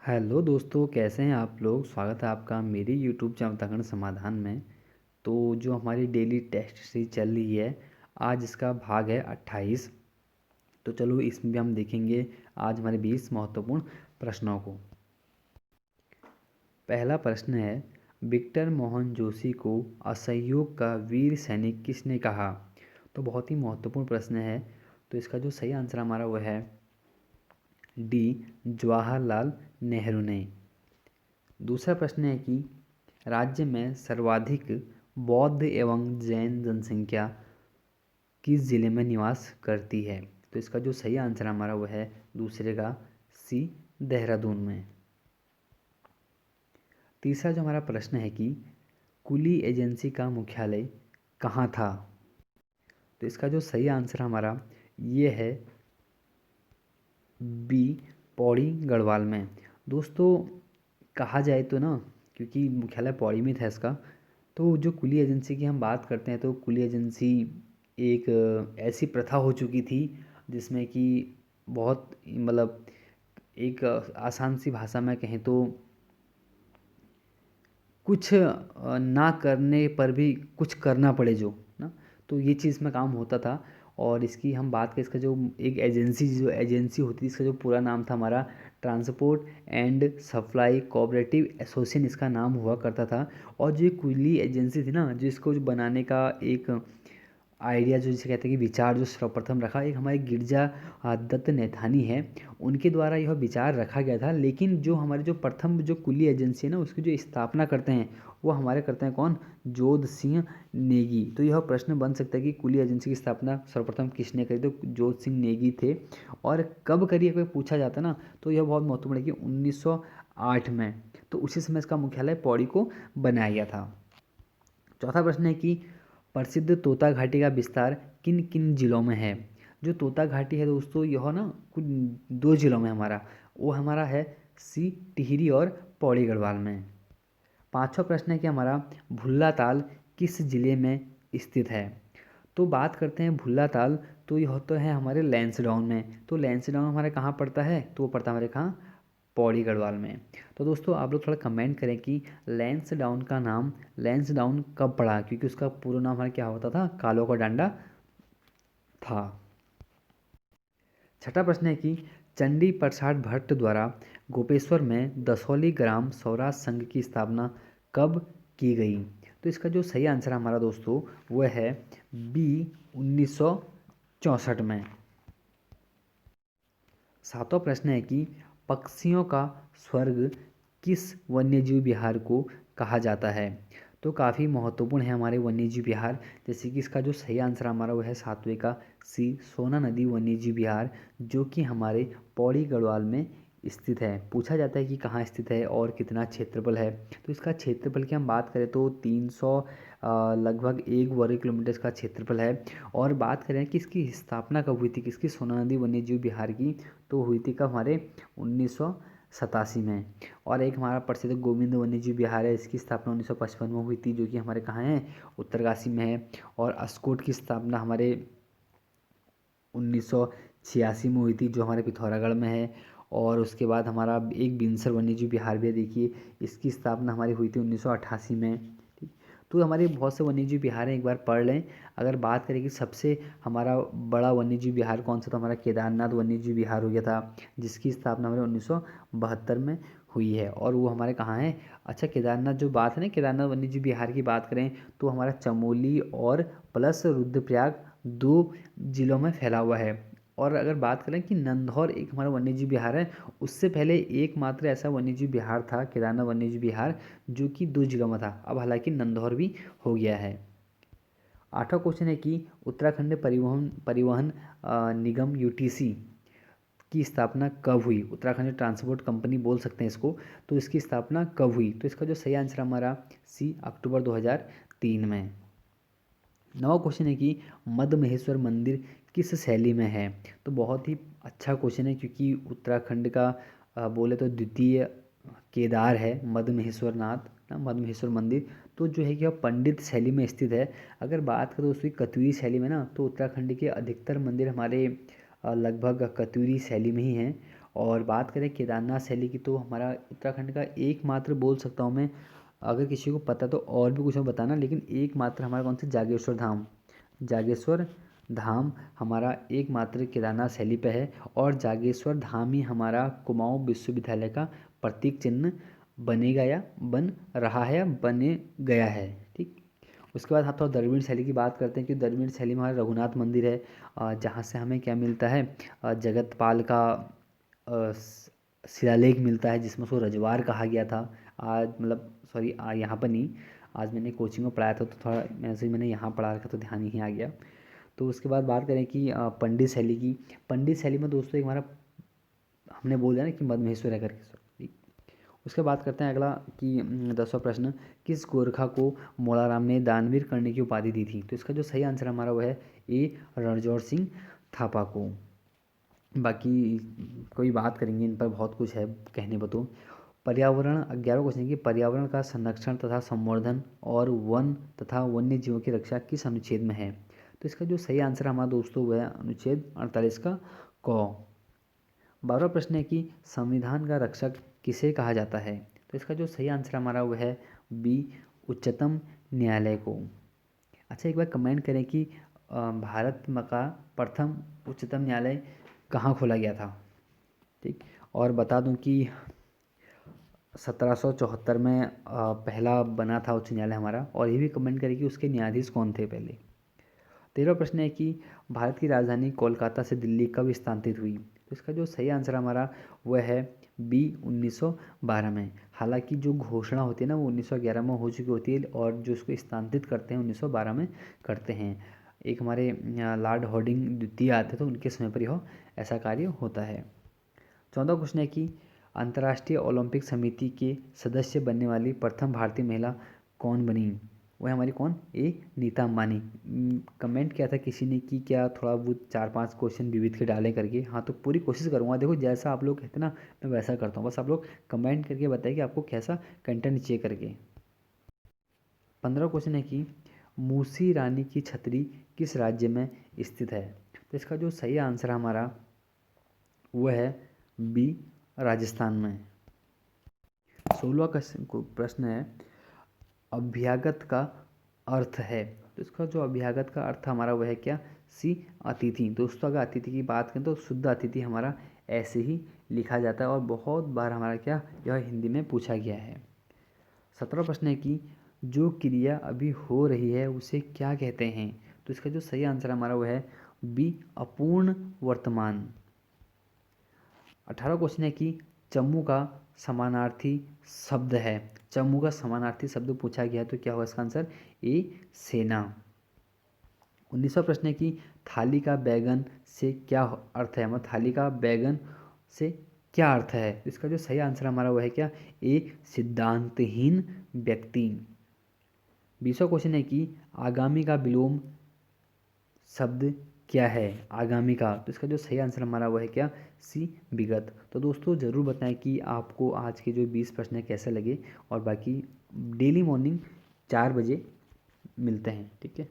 Hello दोस्तों, कैसे हैं आप लोग। स्वागत है आपका मेरी यूट्यूब चैनल उत्तराखंड समाधान में। तो जो हमारी डेली टेस्ट सीरीज चल रही है, आज इसका भाग है 28। तो चलो इसमें भी हम देखेंगे आज हमारे 20 महत्वपूर्ण प्रश्नों को। पहला प्रश्न है, विक्टर मोहन जोशी को असहयोग का वीर सैनिक किसने कहा। तो बहुत ही महत्वपूर्ण प्रश्न है। तो इसका जो सही आंसर हमारा वो है डी, जवाहरलाल नेहरू ने। दूसरा प्रश्न है कि राज्य में सर्वाधिक बौद्ध एवं जैन जनसंख्या किस जिले में निवास करती है। तो इसका जो सही आंसर हमारा वो है दूसरे का सी, देहरादून में। तीसरा जो हमारा प्रश्न है कि कुली एजेंसी का मुख्यालय कहाँ था। तो इसका जो सही आंसर हमारा ये है बी, पौड़ी गढ़वाल में। दोस्तों कहा जाए तो ना, क्योंकि मुख्यालय पौड़ी में था इसका, तो जो कुली एजेंसी की हम बात करते हैं तो कुली एजेंसी एक ऐसी प्रथा हो चुकी थी जिसमें कि बहुत मतलब एक आसान सी भाषा में कहें तो कुछ ना करने पर भी कुछ करना पड़े जो ना, तो ये चीज़ में काम होता था। और इसकी हम बात करें, इसका जो एक एजेंसी होती थी, इसका जो पूरा नाम था हमारा transport and supply cooperative association इसका नाम हुआ करता था। और जो ये कुली एजेंसी थी ना, जो इसको जो बनाने का एक आइडिया, जो जिसे कहते हैं कि विचार, जो सर्वप्रथम रखा एक हमारे गिरजा दत्त नैथानी है, उनके द्वारा यह विचार रखा गया था। लेकिन जो हमारे जो प्रथम जो कुली एजेंसी है ना, उसकी जो स्थापना करते हैं वो हमारे करते हैं कौन, जोध सिंह नेगी। तो यह प्रश्न बन सकता है कि कुली एजेंसी की स्थापना सर्वप्रथम किसने करी। तो जोध सिंह नेगी थे। और कब करी अगर पूछा जाता ना, तो यह बहुत महत्वपूर्ण है कि 1908 में। तो उसी समय इसका मुख्यालय पौड़ी को बनाया गया था। चौथा प्रश्न है कि प्रसिद्ध तोता घाटी का विस्तार किन किन जिलों में है। जो तोता घाटी है दोस्तों, यह ना कुछ 2 जिलों में हमारा, वो हमारा है सी, टिहरी और पौड़ी गढ़वाल में। पांचवा प्रश्न है कि हमारा भुल्ला ताल किस जिले में स्थित है। तो बात करते हैं भुल्ला ताल, तो यह तो है हमारे लैंसडाउन में। तो लैंसडाउन हमारे कहाँ पड़ता है, तो वो पड़ता है हमारे कहाँ, पौड़ी गढ़वाल में। तो दोस्तों आप लोग थोड़ा कमेंट करें कि लैंसडाउन का नाम लैंसडाउन कब पड़ा, क्योंकि उसका पूरा नाम हमारा क्या होता था, कालो का डांडा था। छठा प्रश्न है कि चंडी प्रसाद भट्ट द्वारा गोपेश्वर में दसौली ग्राम स्वराज संघ की स्थापना कब की गई। तो इसका जो सही आंसर हमारा दोस्तों वो है बी, 1964 में। सातवां प्रश्न है कि पक्षियों का स्वर्ग किस वन्यजीव विहार को कहा जाता है। तो काफ़ी महत्वपूर्ण है हमारे वन्यजीव विहार। जैसे कि इसका जो सही आंसर हमारा वो है सातवें का सी, सोना नदी वन्यजीव विहार, जो कि हमारे पौड़ी गढ़वाल में स्थित है। पूछा जाता है कि कहाँ स्थित है और कितना क्षेत्रफल है। तो इसका क्षेत्रफल की हम बात करें तो 300 लगभग 1 वर्ग किलोमीटर इसका क्षेत्रफल है। और बात करें कि इसकी स्थापना कब हुई थी, किसकी, सोना नदी वन्यजीव विहार की, तो हुई थी कब, हमारे 1987 में। और एक हमारा प्रसिद्ध गोविंद वन्यजीव विहार है, इसकी स्थापना 1955 में हुई थी, जो कि हमारे कहाँ है, उत्तरकाशी में है। और अस्कोट की स्थापना हमारे 1986 में हुई थी, जो हमारे पिथौरागढ़ में है। और उसके बाद हमारा एक बिनसर वन्यजीव विहार भी है, देखिए इसकी स्थापना हमारी हुई थी 1988 में। ठीक, तो हमारे बहुत से वन्यजीव विहार हैं, एक बार पढ़ लें। अगर बात करें कि सबसे हमारा बड़ा वन्यजीव विहार कौन सा, तो हमारा केदारनाथ वन्यजीव विहार हो गया था, जिसकी स्थापना हमारे 1972 में हुई है। और वो हमारे कहाँ है, अच्छा केदारनाथ जो बात है ना, केदारनाथ वन्यजीव विहार की बात करें तो हमारा चमोली और प्लस रुद्रप्रयाग 2 जिलों में फैला हुआ है। और अगर बात करें कि नंधौर एक हमारा वन्यजीव विहार है, उससे पहले एकमात्र ऐसा वन्यजीव विहार था केदारनाथ वन्यजीव विहार, जो कि 2 जिलों में था। अब हालांकि नंधौर भी हो गया है। आठवां क्वेश्चन है कि उत्तराखंड परिवहन परिवहन निगम यूटीसी की स्थापना कब हुई। उत्तराखंड ट्रांसपोर्ट कंपनी बोल सकते हैं इसको। तो इसकी स्थापना कब हुई, तो इसका जो सही आंसर हमारा सी, अक्टूबर 2003 में। नवा क्वेश्चन है कि मद्द महेश्वर मंदिर किस शैली में है। तो बहुत ही अच्छा क्वेश्चन है, क्योंकि उत्तराखंड का बोले तो द्वितीय केदार है मद्द महेश्वर नाथ ना, मद्द महेश्वर मंदिर। तो जो है कि वह पंडित शैली में स्थित है। अगर बात करें उसकी कत्यूरी शैली में ना, तो उत्तराखंड के अधिकतर मंदिर हमारे लगभग कत्यूरी शैली में ही हैं। और बात करें केदारनाथ शैली की, तो हमारा उत्तराखंड का एकमात्र बोल सकता हूँ मैं, अगर किसी को पता तो और भी कुछ बताना, लेकिन एकमात्र हमारा कौन सा, जागेश्वर धाम। जागेश्वर धाम हमारा एकमात्र केदारनाथ शैली पे है, और जागेश्वर धाम ही हमारा कुमाऊं विश्वविद्यालय का प्रतीक चिन्ह बनेगा या बन रहा है या बने गया है। ठीक। उसके बाद हम थोड़ा द्रविड़ शैली की बात करते हैं कि द्रविड़ शैली में हमारा रघुनाथ मंदिर है, जहाँ से हमें क्या मिलता है, जगतपाल का शिलालेख मिलता है, जिसमें उसको रजवार कहा गया था। आज मतलब सॉरी, यहाँ पर नहीं, आज मैंने कोचिंग में पढ़ाया था तो थोड़ा मैंने यहाँ पढ़ा रखा तो ध्यान ही आ गया। तो उसके बाद बात करें कि पंडित शैली की, पंडित शैली में दोस्तों एक हमारा हमने बोल दिया ना कि मधमेश्वर है करके। उसके बाद करते हैं अगला कि 10वां प्रश्न, किस गोरखा को मोलाराम ने दानवीर करने की उपाधि दी थी। तो इसका जो सही आंसर हमारा वो है ए, रणजौर सिंह थापा को। बाकी कोई बात करेंगे इन पर, बहुत कुछ है कहने को। तो पर्यावरण, 11 क्वेश्चन की, पर्यावरण का संरक्षण तथा संवर्धन और वन तथा वन्य जीवों की रक्षा किस अनुच्छेद में है। तो इसका जो सही आंसर हमारा दोस्तों वह है अनुच्छेद 48 का क। 12वां प्रश्न है कि संविधान का रक्षक किसे कहा जाता है। तो इसका जो सही आंसर हमारा वो है बी, उच्चतम न्यायालय को। अच्छा, एक बार कमेंट करें कि भारत का प्रथम उच्चतम न्यायालय कहाँ खोला गया था। ठीक। और बता दूं कि 1774 में पहला बना था उच्च न्यायालय हमारा। और ये भी कमेंट करें कि उसके न्यायाधीश कौन थे पहले। 13वां प्रश्न है कि भारत की राजधानी कोलकाता से दिल्ली कब स्थानांतरित हुई। तो इसका जो सही आंसर हमारा वह है बी, 1912 में। हालांकि जो घोषणा होती है ना वो 1911 में हो चुकी होती है, और जो उसको स्थानांतरित करते हैं 1912 में करते हैं। एक हमारे लॉर्ड हार्डिंग द्वितीय आते तो उनके समय पर यह ऐसा कार्य होता है। 14वां क्वेश्चन है कि अंतर्राष्ट्रीय ओलंपिक समिति के सदस्य बनने वाली प्रथम भारतीय महिला कौन बनी। वह हमारी कौन, ए, नीता अंबानी। कमेंट किया था किसी ने कि क्या थोड़ा वो 4-5 क्वेश्चन विविध के डालें करके। हाँ, तो पूरी कोशिश करूँगा। देखो जैसा आप लोग कहते ना मैं वैसा करता हूँ, बस आप लोग कमेंट करके बताइए कि आपको कैसा कंटेंट चाहिए करके। 15वां क्वेश्चन है कि मूसी रानी की छतरी किस राज्य में स्थित है। तो इसका जो सही आंसर हमारा वह है बी, राजस्थान में। 16वां प्रश्न है अभ्यागत का अर्थ है। तो इसका जो अभ्यागत का अर्थ हमारा वह है क्या, सी, अतिथि। दोस्तों अगर अतिथि की बात करें तो शुद्ध अतिथि हमारा ऐसे ही लिखा जाता है, और बहुत बार हमारा क्या यह हिंदी में पूछा गया है। 17वां प्रश्न है कि जो क्रिया अभी हो रही है उसे क्या कहते हैं। तो इसका जो सही आंसर हमारा वह है बी, अपूर्ण वर्तमान। 18वां क्वेश्चन है कि चम्मू का समानार्थी शब्द है। चम्मू का समानार्थी शब्द पूछा गया है तो क्या होगा इसका आंसर, ए, सेना। 19वां प्रश्न है कि थाली का बैगन से क्या अर्थ है। मतलब थाली का बैगन से क्या अर्थ है। इसका जो सही आंसर हमारा वह है क्या, ए, सिद्धांतहीन व्यक्ति। 20वां क्वेश्चन है कि आगामी का विलोम शब्द क्या है, आगामी का। तो इसका जो सही आंसर हमारा वो है क्या, सी, विगत। तो दोस्तों ज़रूर बताएं कि आपको आज के जो 20 प्रश्न हैं कैसे लगे, और बाकी डेली मॉर्निंग 4 बजे मिलते हैं। ठीक है।